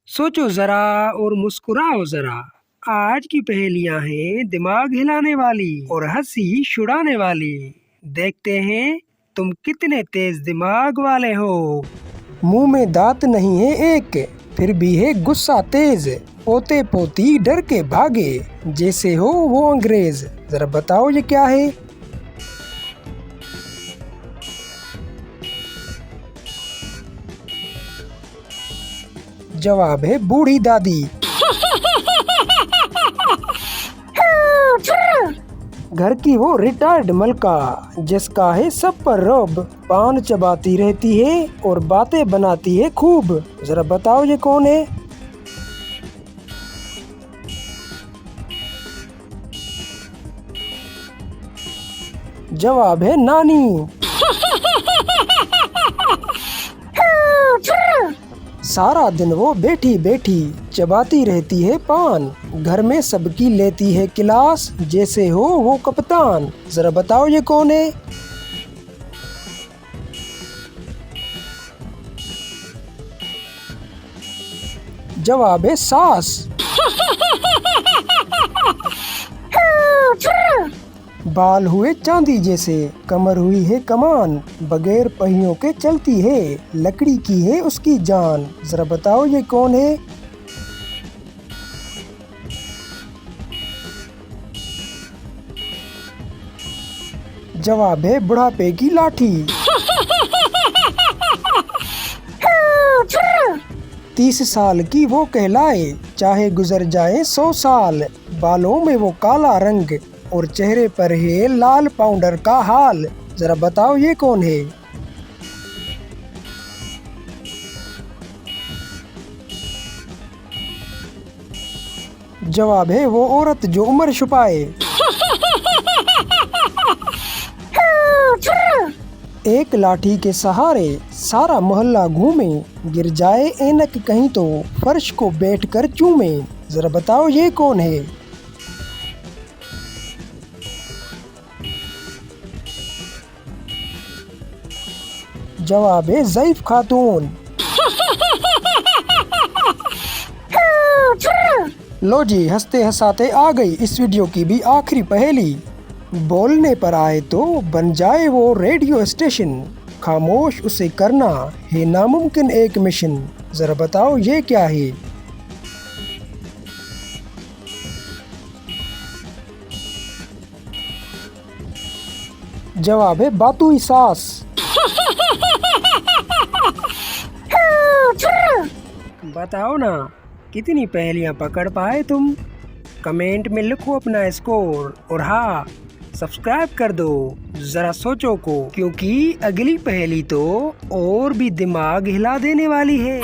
सोचो जरा और मुस्कुराओ जरा। आज की पहेलियां हैं दिमाग हिलाने वाली और हंसी छुड़ाने वाली। देखते हैं तुम कितने तेज दिमाग वाले हो। मुंह में दांत नहीं है एक, फिर भी है गुस्सा तेज। पोते पोती डर के भागे, जैसे हो वो अंग्रेज। जरा बताओ ये क्या है। जवाब है बूढ़ी दादी। घर की वो रिटायर्ड मलका, जिसका है सब पर रौब। पान चबाती रहती है और बातें बनाती है खूब। जरा बताओ ये कौन है। जवाब है नानी। सारा दिन वो बैठी बैठी चबाती रहती है पान। घर में सबकी लेती है क्लास, जैसे हो वो कप्तान। जरा बताओ ये कौन है। जवाब है सास। बाल हुए चांदी जैसे, कमर हुई है कमान। बगैर पहियों के चलती है, लकड़ी की है उसकी जान। जरा बताओ ये कौन है। जवाब है बुढ़ापे की लाठी। 30 साल की वो कहलाए, चाहे गुजर जाए 100 साल। बालों में वो काला रंग और चेहरे पर है लाल पाउडर का हाल। जरा बताओ ये कौन है। जवाब है वो औरत जो उम्र छुपाए। एक लाठी के सहारे सारा मोहल्ला घूमे, गिर जाए ऐनक कहीं तो फर्श को बैठकर चूमे। जरा बताओ ये कौन है। जवाब है ज़ईफ खातून। लो जी, हंसते हंसाते आ गई इस वीडियो की भी आखिरी पहेली। बोलने पर आए तो बन जाए वो रेडियो स्टेशन। खामोश उसे करना है नामुमकिन एक मिशन। जरा बताओ ये क्या है। जवाब है बातुई सास। बताओ ना, कितनी पहेलियां पकड़ पाए तुम। कमेंट में लिखो अपना स्कोर और हाँ, सब्सक्राइब कर दो जरा सोचो को, क्योंकि अगली पहेली तो और भी दिमाग हिला देने वाली है।